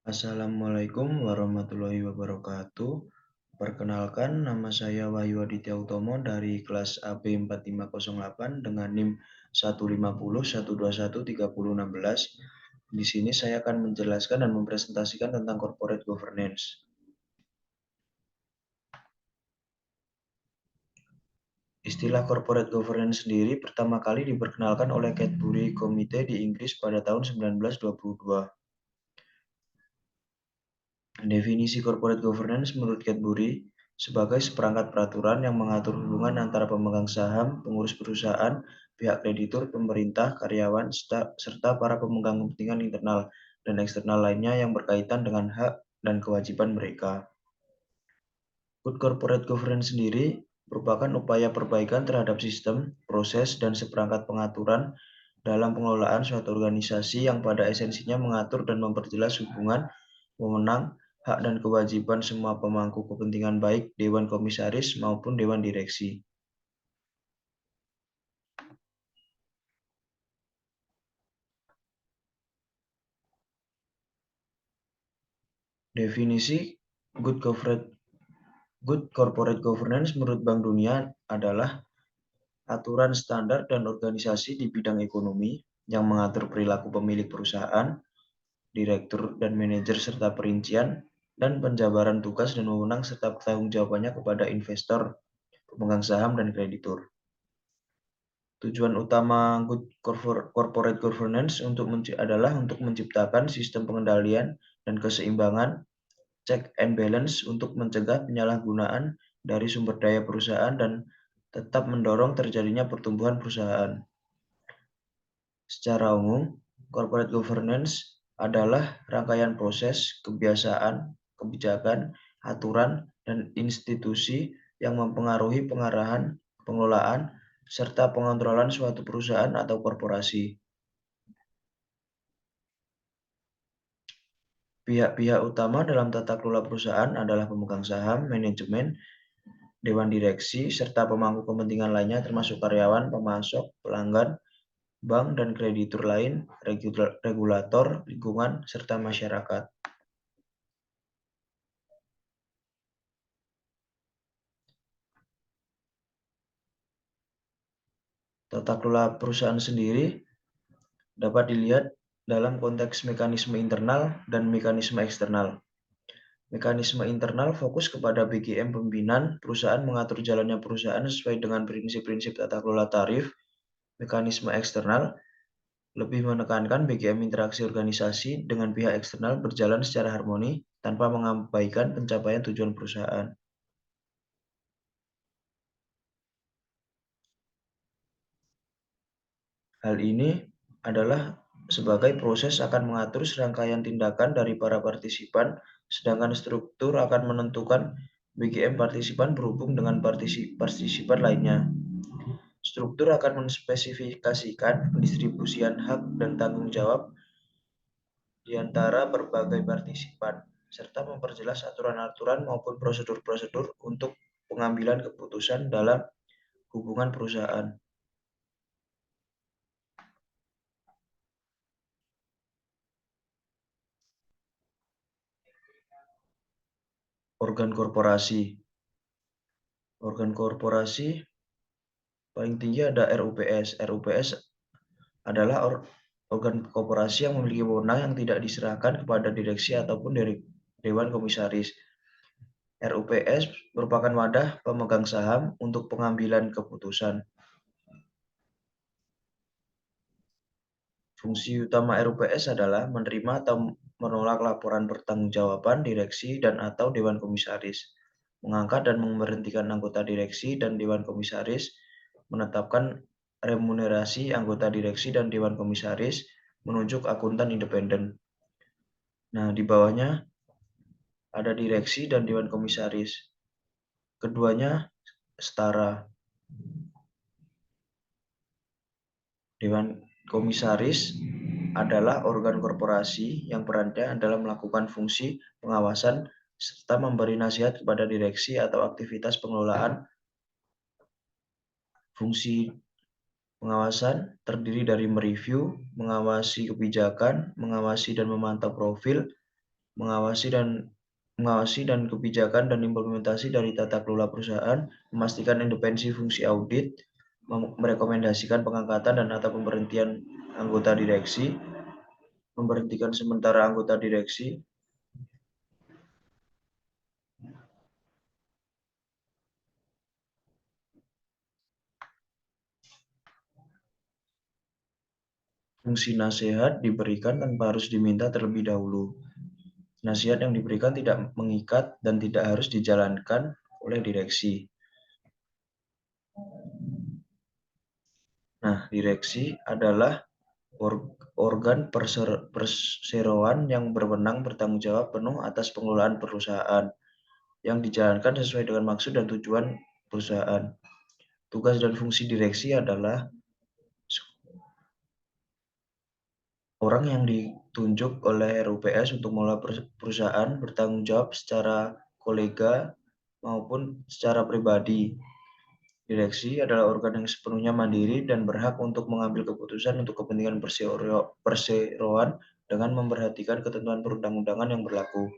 Assalamualaikum warahmatullahi wabarakatuh. Perkenalkan, nama saya Wahyu Aditya Utomo dari kelas AB 4508 dengan NIM 150121306. Di sini saya akan menjelaskan dan mempresentasikan tentang corporate governance. Istilah corporate governance sendiri pertama kali diperkenalkan oleh Cadbury Committee di Inggris pada tahun 1922. Definisi corporate governance menurut Cadbury sebagai seperangkat peraturan yang mengatur hubungan antara pemegang saham, pengurus perusahaan, pihak kreditur, pemerintah, karyawan, serta para pemegang kepentingan internal dan eksternal lainnya yang berkaitan dengan hak dan kewajiban mereka. Good corporate governance sendiri merupakan upaya perbaikan terhadap sistem, proses, dan seperangkat pengaturan dalam pengelolaan suatu organisasi yang pada esensinya mengatur dan memperjelas hubungan, wewenang, hak dan kewajiban semua pemangku kepentingan baik Dewan Komisaris maupun Dewan Direksi. Definisi Good corporate governance menurut Bank Dunia adalah aturan standar dan organisasi di bidang ekonomi yang mengatur perilaku pemilik perusahaan, direktur dan manajer serta perincian dan penjabaran tugas dan wewenang serta pertanggungjawabannya kepada investor, pemegang saham, dan kreditur. Tujuan utama Good Corporate Governance adalah untuk menciptakan sistem pengendalian dan keseimbangan check and balance untuk mencegah penyalahgunaan dari sumber daya perusahaan dan tetap mendorong terjadinya pertumbuhan perusahaan. Secara umum, corporate governance adalah rangkaian proses, kebiasaan, kebijakan, aturan, dan institusi yang mempengaruhi pengarahan, pengelolaan, serta pengontrolan suatu perusahaan atau korporasi. Pihak-pihak utama dalam tata kelola perusahaan adalah pemegang saham, manajemen, dewan direksi, serta pemangku kepentingan lainnya termasuk karyawan, pemasok, pelanggan, bank dan kreditur lain, regulator, lingkungan, serta masyarakat. Tata kelola perusahaan sendiri dapat dilihat dalam konteks mekanisme internal dan mekanisme eksternal. Mekanisme internal fokus kepada BGM pembinaan perusahaan mengatur jalannya perusahaan sesuai dengan prinsip-prinsip tata kelola tarif. Mekanisme eksternal lebih menekankan BGM interaksi organisasi dengan pihak eksternal berjalan secara harmoni tanpa mengabaikan pencapaian tujuan perusahaan. Hal ini adalah sebagai proses akan mengatur serangkaian tindakan dari para partisipan, sedangkan struktur akan menentukan BGM partisipan berhubung dengan partisipan lainnya. Struktur akan menspesifikasikan pendistribusian hak dan tanggung jawab di antara berbagai partisipan, serta memperjelas aturan-aturan maupun prosedur-prosedur untuk pengambilan keputusan dalam hubungan perusahaan. Organ korporasi. Organ korporasi paling tinggi ada RUPS. RUPS adalah organ korporasi yang memiliki wewenang yang tidak diserahkan kepada direksi ataupun dari Dewan Komisaris. RUPS merupakan wadah pemegang saham untuk pengambilan keputusan. Fungsi utama RUPS adalah menerima atau menolak laporan pertanggungjawaban direksi dan atau Dewan Komisaris, mengangkat dan memberhentikan anggota direksi dan Dewan Komisaris, menetapkan remunerasi anggota direksi dan Dewan Komisaris, menunjuk akuntan independen. Nah, di bawahnya ada direksi dan Dewan Komisaris. Keduanya setara. Dewan Komisaris adalah organ korporasi yang perannya adalah melakukan fungsi pengawasan serta memberi nasihat kepada direksi atau aktivitas pengelolaan. Fungsi pengawasan terdiri dari mereview, mengawasi kebijakan, mengawasi dan memantau profil, mengawasi dan kebijakan dan implementasi dari tata kelola perusahaan, memastikan independensi fungsi audit, merekomendasikan pengangkatan dan atau pemberhentian anggota direksi, memberhentikan sementara anggota direksi, fungsi nasihat diberikan tanpa harus diminta terlebih dahulu. Nasihat yang diberikan tidak mengikat dan tidak harus dijalankan oleh direksi. Nah, direksi adalah organ perseroan yang berwenang bertanggung jawab penuh atas pengelolaan perusahaan yang dijalankan sesuai dengan maksud dan tujuan perusahaan. Tugas dan fungsi direksi adalah orang yang ditunjuk oleh RUPS untuk mengelola perusahaan bertanggung jawab secara kolega maupun secara pribadi. Direksi adalah organ yang sepenuhnya mandiri dan berhak untuk mengambil keputusan untuk kepentingan perseroan dengan memperhatikan ketentuan perundang-undangan yang berlaku.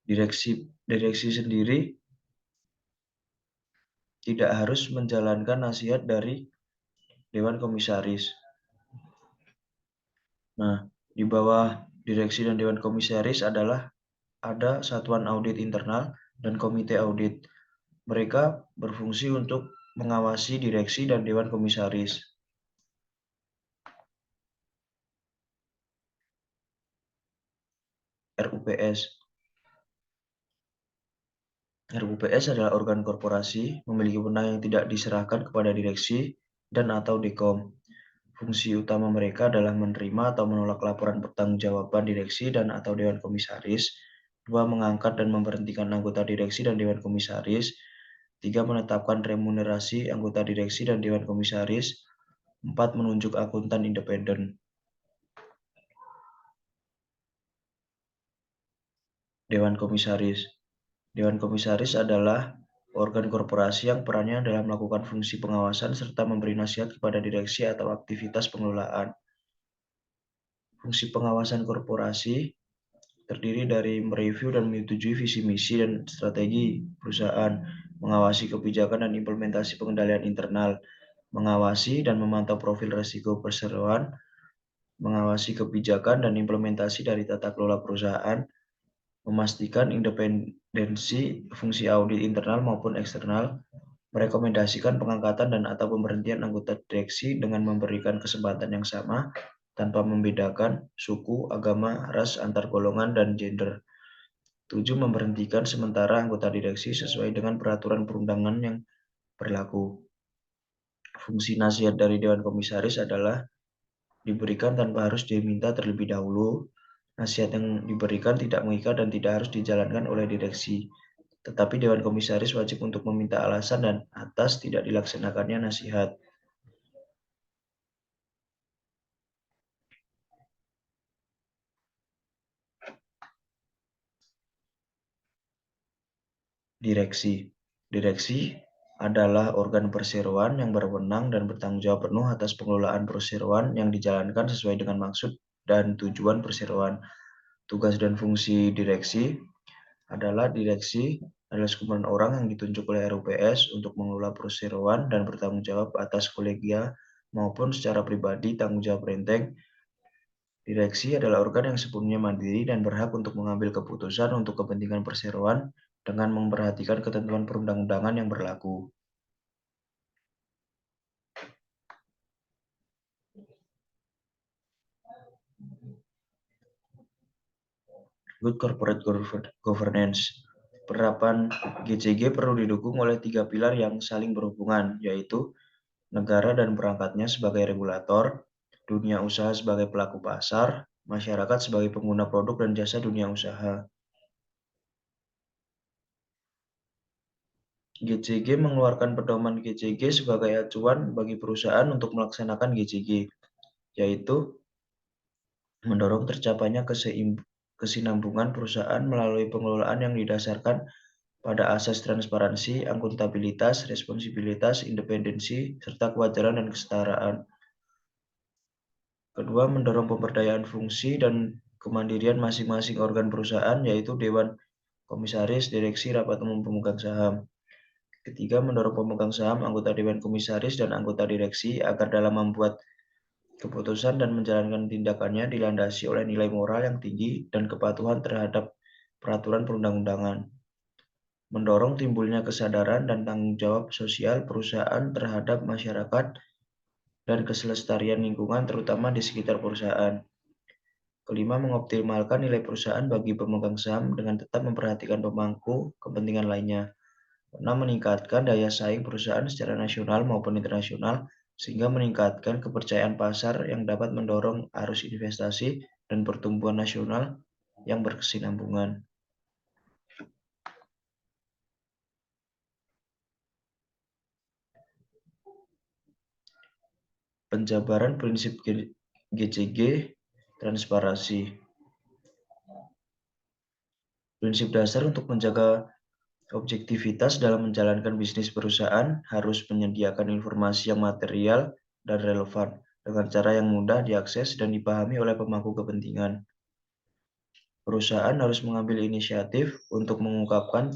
Direksi sendiri tidak harus menjalankan nasihat dari Dewan Komisaris. Nah, di bawah direksi dan Dewan Komisaris ada Satuan Audit Internal dan Komite Audit. Mereka berfungsi untuk mengawasi direksi dan Dewan Komisaris. RUPS. RUPS adalah organ korporasi, memiliki wewenang yang tidak diserahkan kepada direksi dan atau Dekom. Fungsi utama mereka adalah menerima atau menolak laporan pertanggungjawaban direksi dan atau Dewan Komisaris, 2. Mengangkat dan memberhentikan anggota direksi dan Dewan Komisaris, 3. Menetapkan remunerasi anggota direksi dan Dewan Komisaris, 4. Menunjuk akuntan independen. Dewan Komisaris. Dewan Komisaris adalah organ korporasi yang perannya adalah melakukan fungsi pengawasan serta memberi nasihat kepada direksi atau aktivitas pengelolaan. Fungsi pengawasan korporasi terdiri dari mereview dan menyetujui visi misi dan strategi perusahaan, mengawasi kebijakan dan implementasi pengendalian internal, mengawasi dan memantau profil risiko perseroan, mengawasi kebijakan dan implementasi dari tata kelola perusahaan, memastikan independensi fungsi audit internal maupun eksternal, merekomendasikan pengangkatan dan atau pemberhentian anggota direksi dengan memberikan kesempatan yang sama tanpa membedakan suku, agama, ras, antar golongan, dan gender. 7. Memberhentikan sementara anggota direksi sesuai dengan peraturan perundangan yang berlaku. Fungsi nasihat dari Dewan Komisaris adalah diberikan tanpa harus diminta terlebih dahulu. Nasihat yang diberikan tidak mengikat dan tidak harus dijalankan oleh direksi. Tetapi Dewan Komisaris wajib untuk meminta alasan dan atas tidak dilaksanakannya nasihat. Direksi. Direksi adalah organ perseroan yang berwenang dan bertanggung jawab penuh atas pengelolaan perseroan yang dijalankan sesuai dengan maksud dan tujuan perseroan. Tugas dan fungsi direksi adalah sekumpulan orang yang ditunjuk oleh RUPS untuk mengelola perseroan dan bertanggung jawab atas kolegia maupun secara pribadi tanggung jawab renteng. Direksi adalah organ yang sepenuhnya mandiri dan berhak untuk mengambil keputusan untuk kepentingan perseroan dengan memperhatikan ketentuan perundang-undangan yang berlaku. Good Corporate Governance. Penerapan GCG perlu didukung oleh 3 pilar yang saling berhubungan, yaitu negara dan perangkatnya sebagai regulator, dunia usaha sebagai pelaku pasar, masyarakat sebagai pengguna produk dan jasa dunia usaha. GCG mengeluarkan pedoman GCG sebagai acuan bagi perusahaan untuk melaksanakan GCG, yaitu mendorong tercapainya kesinambungan perusahaan melalui pengelolaan yang didasarkan pada asas transparansi, akuntabilitas, responsibilitas, independensi, serta kewajaran dan kesetaraan. Kedua, mendorong pemberdayaan fungsi dan kemandirian masing-masing organ perusahaan, yaitu Dewan Komisaris, Direksi, Rapat Umum Pemegang Saham. Ketiga, mendorong pemegang saham, anggota Dewan Komisaris, dan anggota direksi agar dalam membuat keputusan dan menjalankan tindakannya dilandasi oleh nilai moral yang tinggi dan kepatuhan terhadap peraturan perundang-undangan. Mendorong timbulnya kesadaran dan tanggung jawab sosial perusahaan terhadap masyarakat dan keselestarian lingkungan terutama di sekitar perusahaan. Kelima, mengoptimalkan nilai perusahaan bagi pemegang saham dengan tetap memperhatikan pemangku kepentingan lainnya. Keenam, meningkatkan daya saing perusahaan secara nasional maupun internasional sehingga meningkatkan kepercayaan pasar yang dapat mendorong arus investasi dan pertumbuhan nasional yang berkesinambungan. Penjabaran prinsip GCG, transparansi. Prinsip dasar untuk menjaga objektivitas dalam menjalankan bisnis perusahaan harus menyediakan informasi yang material dan relevan dengan cara yang mudah diakses dan dipahami oleh pemangku kepentingan. Perusahaan harus mengambil inisiatif untuk mengungkapkan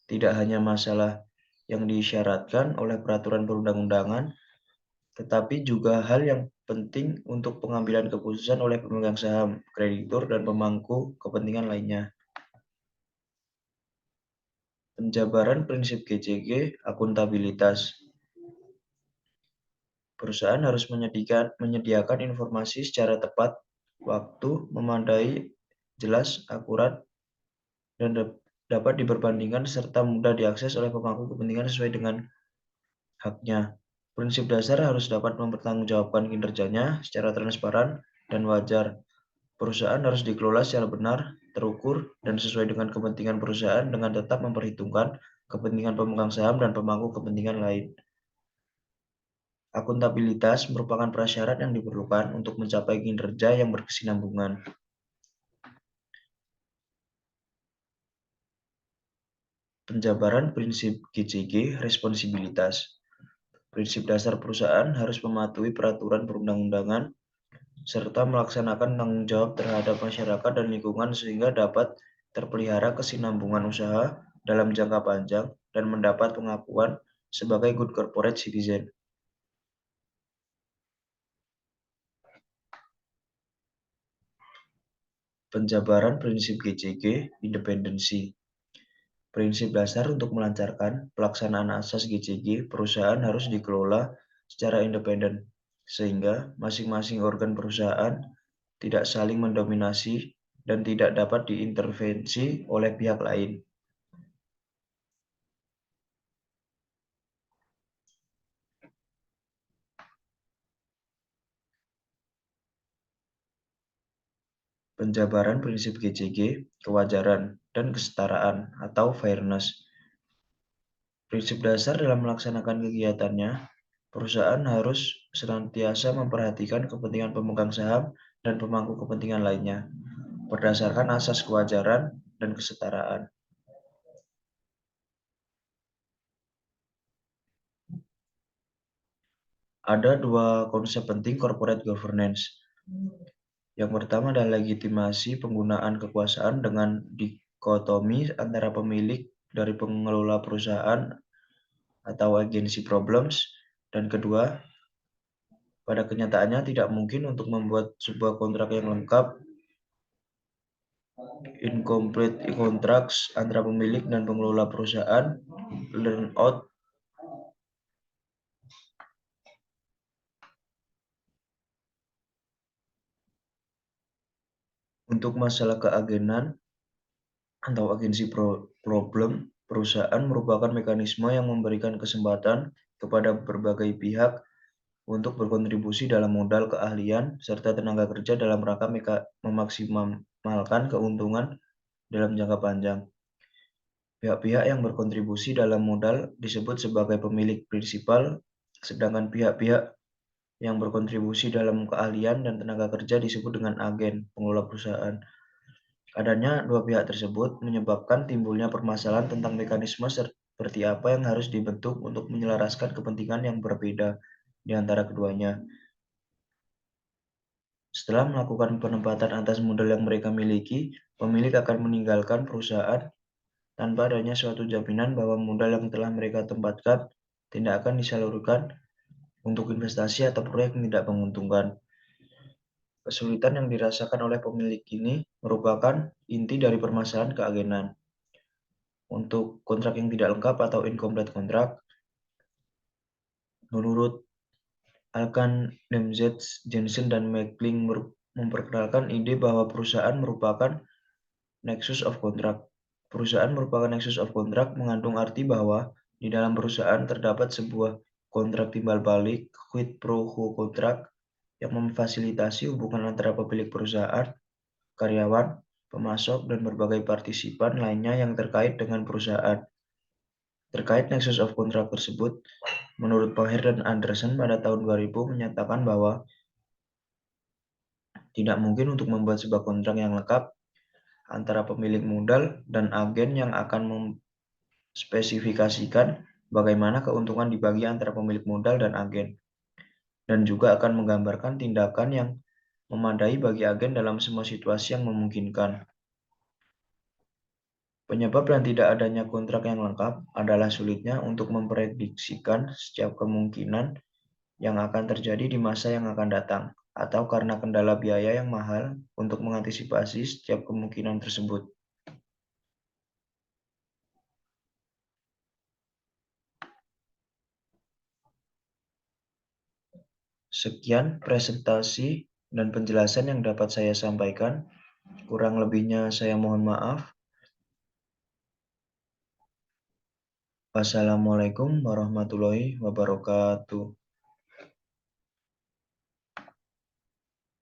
tidak hanya masalah yang disyaratkan oleh peraturan perundang-undangan, tetapi juga hal yang penting untuk pengambilan keputusan oleh pemegang saham, kreditur, dan pemangku kepentingan lainnya. Penjabaran prinsip GCG, akuntabilitas. Perusahaan harus menyediakan informasi secara tepat, waktu, memadai, jelas, akurat, dan dapat diperbandingkan serta mudah diakses oleh pemangku kepentingan sesuai dengan haknya. Prinsip dasar harus dapat mempertanggungjawabkan kinerjanya secara transparan dan wajar. Perusahaan harus dikelola secara benar, terukur, dan sesuai dengan kepentingan perusahaan dengan tetap memperhitungkan kepentingan pemegang saham dan pemangku kepentingan lain. Akuntabilitas merupakan prasyarat yang diperlukan untuk mencapai kinerja yang berkesinambungan. Penjabaran prinsip GCG, responsibilitas. Prinsip dasar perusahaan harus mematuhi peraturan perundang-undangan serta melaksanakan tanggung jawab terhadap masyarakat dan lingkungan sehingga dapat terpelihara kesinambungan usaha dalam jangka panjang dan mendapat pengakuan sebagai good corporate citizen. Penjabaran prinsip GCG, independensi. Prinsip dasar untuk melancarkan pelaksanaan asas GCG, perusahaan harus dikelola secara independen, sehingga masing-masing organ perusahaan tidak saling mendominasi dan tidak dapat diintervensi oleh pihak lain. Penjabaran prinsip GCG, kewajaran, dan kesetaraan atau fairness. Prinsip dasar dalam melaksanakan kegiatannya, perusahaan harus senantiasa memperhatikan kepentingan pemegang saham dan pemangku kepentingan lainnya, berdasarkan asas kewajaran dan kesetaraan. Ada dua konsep penting corporate governance. Yang pertama adalah legitimasi penggunaan kekuasaan dengan dikotomi antara pemilik dari pengelola perusahaan atau agensi problems, dan kedua, pada kenyataannya tidak mungkin untuk membuat sebuah kontrak yang lengkap, incomplete contracts antara pemilik dan pengelola perusahaan, learn out, untuk masalah keagenan atau agensi problem. Perusahaan merupakan mekanisme yang memberikan kesempatan kepada berbagai pihak untuk berkontribusi dalam modal keahlian serta tenaga kerja dalam rangka memaksimalkan keuntungan dalam jangka panjang. Pihak-pihak yang berkontribusi dalam modal disebut sebagai pemilik prinsipal, sedangkan pihak-pihak yang berkontribusi dalam keahlian dan tenaga kerja disebut dengan agen pengelola perusahaan. Adanya dua pihak tersebut menyebabkan timbulnya permasalahan tentang mekanisme seperti apa yang harus dibentuk untuk menyelaraskan kepentingan yang berbeda di antara keduanya. Setelah melakukan penempatan atas modal yang mereka miliki, pemilik akan meninggalkan perusahaan tanpa adanya suatu jaminan bahwa modal yang telah mereka tempatkan tidak akan disalurkan untuk investasi atau proyek yang tidak menguntungkan. Kesulitan yang dirasakan oleh pemilik ini merupakan inti dari permasalahan keagenan. Untuk kontrak yang tidak lengkap atau incomplete kontrak, menurut Alkan Demzetz, Jensen, dan Meckling memperkenalkan ide bahwa perusahaan merupakan nexus of contract. Perusahaan merupakan nexus of contract mengandung arti bahwa di dalam perusahaan terdapat sebuah kontrak timbal balik quid pro quo kontrak yang memfasilitasi hubungan antara pemilik perusahaan, karyawan, pemasok, dan berbagai partisipan lainnya yang terkait dengan perusahaan. Terkait nexus of contract tersebut, menurut Maher dan Anderson pada tahun 2000 menyatakan bahwa tidak mungkin untuk membuat sebuah kontrak yang lengkap antara pemilik modal dan agen yang akan memspesifikasikan bagaimana keuntungan dibagi antara pemilik modal dan agen, dan juga akan menggambarkan tindakan yang memadai bagi agen dalam semua situasi yang memungkinkan. Penyebab dan tidak adanya kontrak yang lengkap adalah sulitnya untuk memprediksikan setiap kemungkinan yang akan terjadi di masa yang akan datang, atau karena kendala biaya yang mahal untuk mengantisipasi setiap kemungkinan tersebut. Sekian presentasi dan penjelasan yang dapat saya sampaikan. Kurang lebihnya saya mohon maaf. Wassalamualaikum warahmatullahi wabarakatuh.